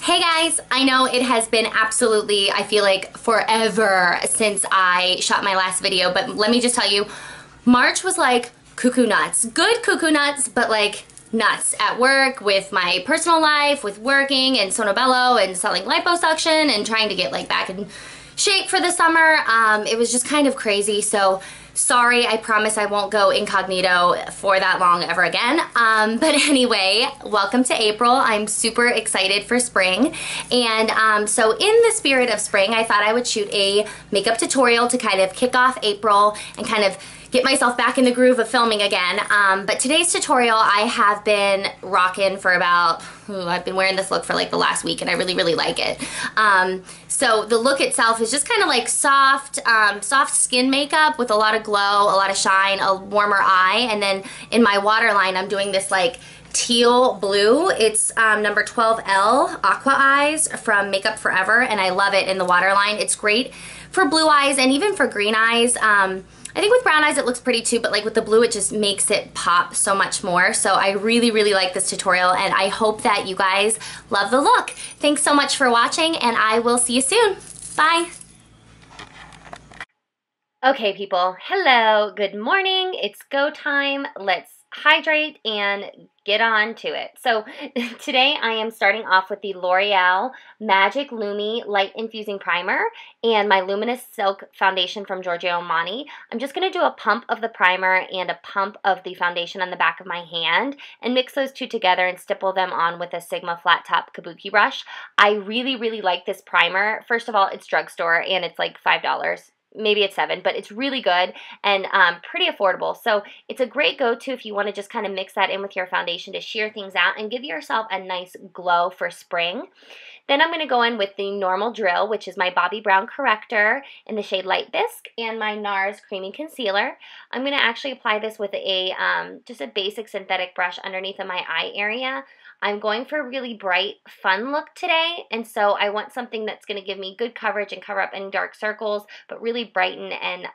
Hey guys, I know it has been absolutely, I feel like forever since I shot my last video, but let me just tell you, March was like cuckoo nuts. Good cuckoo nuts, but like nuts at work, with my personal life, with working and Sono Bello and selling liposuction and trying to get like back in shape for the summer. It was just kind of crazy, so sorry, I promise I won't go incognito for that long ever again. But anyway, welcome to April. I'm super excited for spring. And so in the spirit of spring, I thought I would shoot a makeup tutorial to kind of kick off April and kind of get myself back in the groove of filming again. But today's tutorial I have been rocking for about, I've been wearing this look for like the last week and I really, really like it. So the look itself is just kind of like soft, soft skin makeup with a lot of glow, a lot of shine, a warmer eye. And then in my waterline, I'm doing this like teal blue. It's number 12L Aqua Eyes from Makeup Forever, and I love it in the waterline. It's great for blue eyes and even for green eyes. I think with brown eyes it looks pretty too, but like with the blue it just makes it pop so much more. So I really, really like this tutorial and I hope that you guys love the look. Thanks so much for watching and I will see you soon. Bye. Okay people, hello, good morning. It's go time. Let's hydrate and get on to it. So today I am starting off with the L'Oreal Magic Lumi Light Infusing Primer and my Luminous Silk Foundation from Georgio Armani. I'm just going to do a pump of the primer and a pump of the foundation on the back of my hand and mix those two together and stipple them on with a Sigma flat top kabuki brush. I really, really like this primer. First of all, it's drugstore and it's like $5. Maybe it's $7, but it's really good and pretty affordable. So it's a great go-to if you want to just kind of mix that in with your foundation to sheer things out and give yourself a nice glow for spring. Then I'm going to go in with the normal drill, which is my Bobbi Brown Corrector in the shade Light Bisque and my NARS Creamy Concealer. I'm going to actually apply this with a just a basic synthetic brush underneath of my eye area. I'm going for a really bright, fun look today, and so I want something that's going to give me good coverage and cover up any dark circles, but really brighten and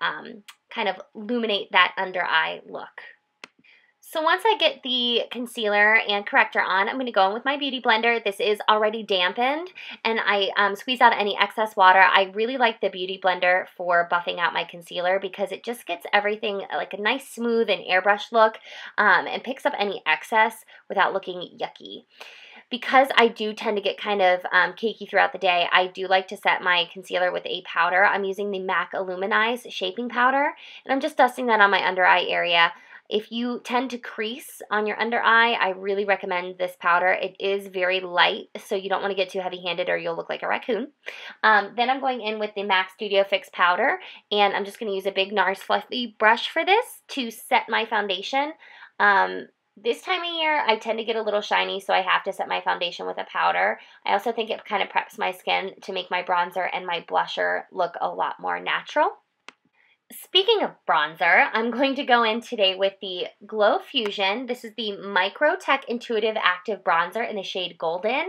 kind of illuminate that under eye look. So once I get the concealer and corrector on, I'm going to go in with my beauty blender. This is already dampened, and I squeeze out any excess water. I really like the beauty blender for buffing out my concealer because it just gets everything like a nice smooth and airbrush look and picks up any excess without looking yucky. Because I do tend to get kind of cakey throughout the day, I do like to set my concealer with a powder. I'm using the MAC Lumineyes shaping powder, and I'm just dusting that on my under eye area. If you tend to crease on your under eye, I really recommend this powder. It is very light, so you don't want to get too heavy-handed or you'll look like a raccoon. Then I'm going in with the MAC Studio Fix powder, and I'm just going to use a big NARS fluffy brush for this to set my foundation. This time of year, I tend to get a little shiny, so I have to set my foundation with a powder. I also think it kind of preps my skin to make my bronzer and my blusher look a lot more natural. Speaking of bronzer, I'm going to go in today with the Glow Fusion. This is the Micro Tech Intuitive Active Bronzer in the shade Golden.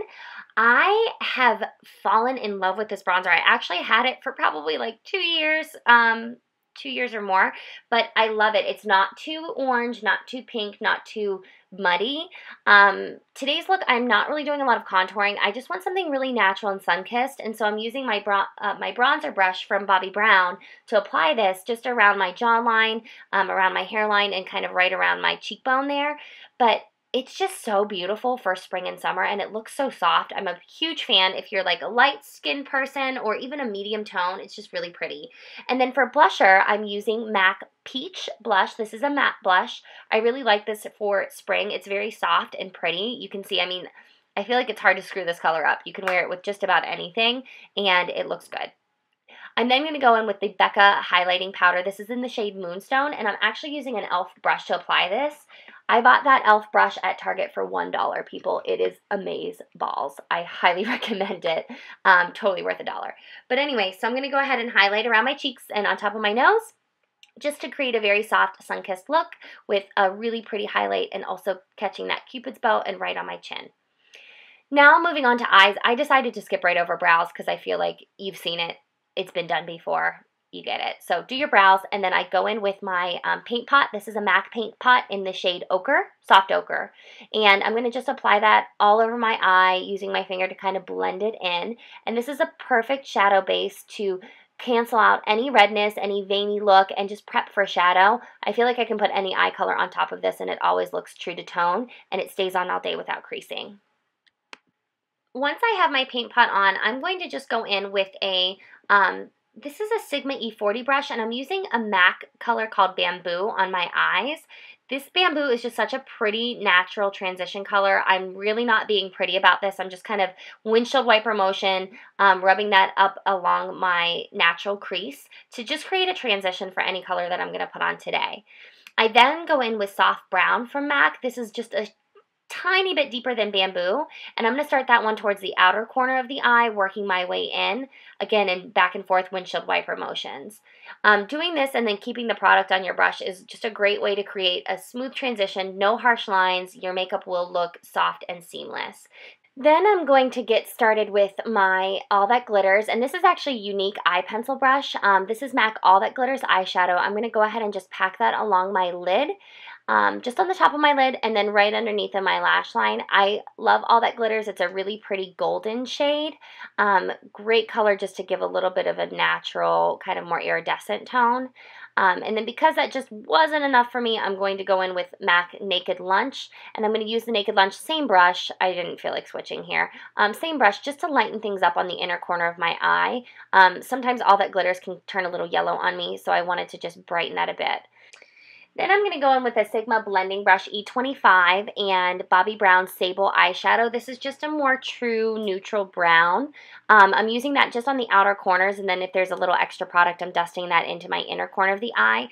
I have fallen in love with this bronzer. I actually had it for probably like 2 years, 2 years or more, but I love it. It's not too orange, not too pink, not too muddy. Today's look, I'm not really doing a lot of contouring. I just want something really natural and sun-kissed, and so I'm using my bronzer brush from Bobbi Brown to apply this just around my jawline, around my hairline, and kind of right around my cheekbone there. But it's just so beautiful for spring and summer, and it looks so soft. I'm a huge fan if you're like a light skin person or even a medium tone. It's just really pretty. And then for blusher, I'm using MAC Peach Blush. This is a matte blush. I really like this for spring. It's very soft and pretty. You can see, I mean, I feel like it's hard to screw this color up. You can wear it with just about anything, and it looks good. I'm then going to go in with the BECCA highlighting powder. This is in the shade Moonstone, and I'm actually using an e.l.f. brush to apply this. I bought that e.l.f. brush at Target for $1, people. It is amaze balls. I highly recommend it. Totally worth $1. But anyway, so I'm going to go ahead and highlight around my cheeks and on top of my nose just to create a very soft sun-kissed look with a really pretty highlight and also catching that Cupid's bow and right on my chin. Now moving on to eyes, I decided to skip right over brows because I feel like you've seen it. It's been done before. you get it. So do your brows, and then I go in with my paint pot. This is a MAC paint pot in the shade Ochre, soft ochre. And I'm going to just apply that all over my eye using my finger to kind of blend it in. And this is a perfect shadow base to cancel out any redness, any veiny look, and just prep for shadow. I feel like I can put any eye color on top of this and it always looks true to tone, and it stays on all day without creasing. Once I have my paint pot on, I'm going to just go in with a, this is a Sigma E40 brush, and I'm using a MAC color called Bamboo on my eyes. This Bamboo is just such a pretty natural transition color. I'm really not being pretty about this. I'm just kind of windshield wiper motion, rubbing that up along my natural crease to just create a transition for any color that I'm going to put on today. I then go in with Soft Brown from MAC. This is just a tiny bit deeper than Bamboo, and I'm going to start that one towards the outer corner of the eye, working my way in, again, in back and forth windshield wiper motions. Doing this and then keeping the product on your brush is just a great way to create a smooth transition, no harsh lines. Your makeup will look soft and seamless. Then I'm going to get started with my All That Glitters, and this is actually Younique eye pencil brush. This is MAC All That Glitters eyeshadow. I'm going to go ahead and just pack that along my lid, just on the top of my lid and then right underneath of my lash line. I love All That Glitters. It's a really pretty golden shade. Great color just to give a little bit of a natural, kind of more iridescent tone. And then because that just wasn't enough for me, I'm going to go in with MAC Naked Lunch, and I'm going to use the Naked Lunch same brush. I didn't feel like switching here. Same brush just to lighten things up on the inner corner of my eye. Sometimes All That Glitters can turn a little yellow on me, so I wanted to just brighten that a bit. Then I'm going to go in with a Sigma Blending Brush E25 and Bobbi Brown Sable eyeshadow. This is just a more true neutral brown. I'm using that just on the outer corners, and then if there's a little extra product, I'm dusting that into my inner corner of the eye,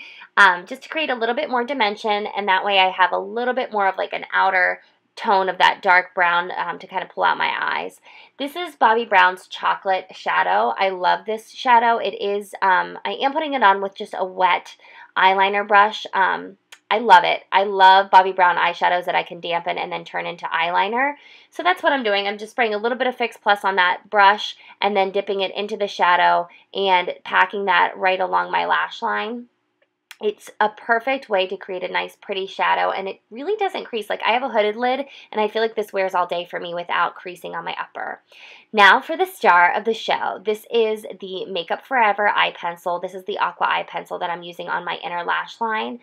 just to create a little bit more dimension, and that way I have a little bit more of like an outer tone of that dark brown to kind of pull out my eyes. This is Bobbi Brown's Chocolate Shadow. I love this shadow. It is, I am putting it on with just a wet eyeliner brush. I love it. I love Bobbi Brown eyeshadows that I can dampen and then turn into eyeliner. So that's what I'm doing. I'm just spraying a little bit of Fix Plus on that brush and then dipping it into the shadow and packing that right along my lash line. It's a perfect way to create a nice pretty shadow, and it really doesn't crease. Like, I have a hooded lid, and I feel like this wears all day for me without creasing on my upper. Now for the star of the show. This is the Makeup Forever eye pencil. This is the Aqua eye pencil that I'm using on my inner lash line.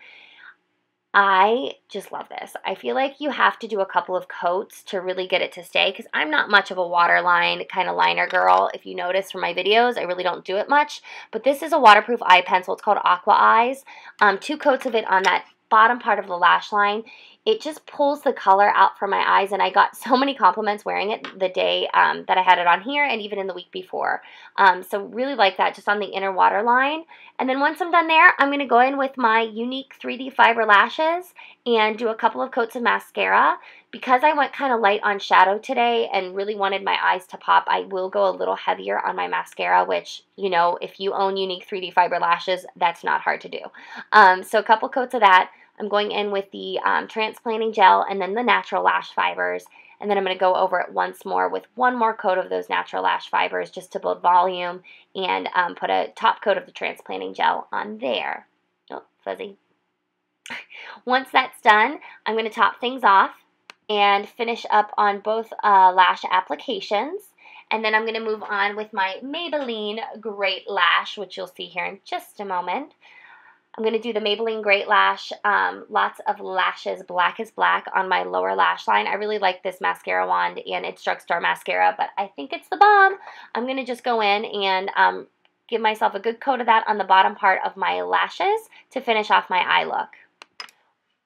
I just love this. I feel like you have to do a couple of coats to really get it to stay, because I'm not much of a waterline kind of liner girl. If you notice from my videos, I really don't do it much. But this is a waterproof eye pencil. It's called Aqua Eyes. 2 coats of it on that bottom part of the lash line. It just pulls the color out from my eyes, and I got so many compliments wearing it the day that I had it on here and even in the week before. So really like that just on the inner waterline. And then once I'm done there, I'm going to go in with my Younique 3D Fiber Lashes and do a couple of coats of mascara. Because I went kind of light on shadow today and really wanted my eyes to pop, I will go a little heavier on my mascara, which, you know, if you own Younique 3D Fiber Lashes, that's not hard to do. So a couple coats of that. I'm going in with the transplanting gel and then the natural lash fibers. And then I'm going to go over it once more with one more coat of those natural lash fibers just to build volume and put a top coat of the transplanting gel on there. Oh, fuzzy. Once that's done, I'm going to top things off and finish up on both lash applications. And then I'm going to move on with my Maybelline Great Lash, which you'll see here in just a moment. I'm going to do the Maybelline Great Lash, lots of lashes, black is black, on my lower lash line. I really like this mascara wand, and it's drugstore mascara, but I think it's the bomb. I'm going to just go in and give myself a good coat of that on the bottom part of my lashes to finish off my eye look.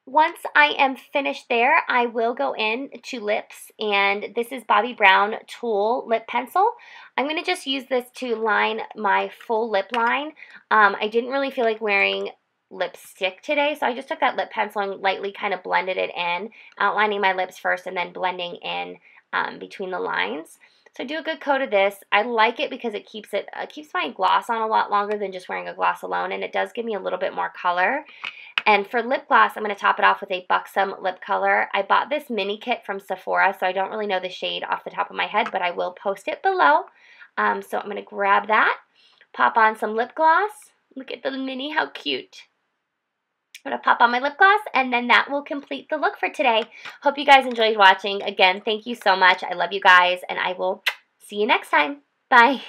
Once I am finished there, I will go in to lips, and this is Bobbi Brown Tulle Lip Pencil. I'm going to just use this to line my full lip line. I didn't really feel like wearing lipstick today, so I just took that lip pencil and lightly kind of blended it in, outlining my lips first and then blending in between the lines. So do a good coat of this. I like it because it keeps my gloss on a lot longer than just wearing a gloss alone, and it does give me a little bit more color. And for lip gloss, I'm going to top it off with a Buxom lip color. I bought this mini kit from Sephora, so I don't really know the shade off the top of my head, but I will post it below. So I'm going to grab that, pop on some lip gloss, Look at the mini, how cute. I'm going to pop on my lip gloss, and then that will complete the look for today. Hope you guys enjoyed watching. Again, thank you so much. I love you guys, and I will see you next time. Bye.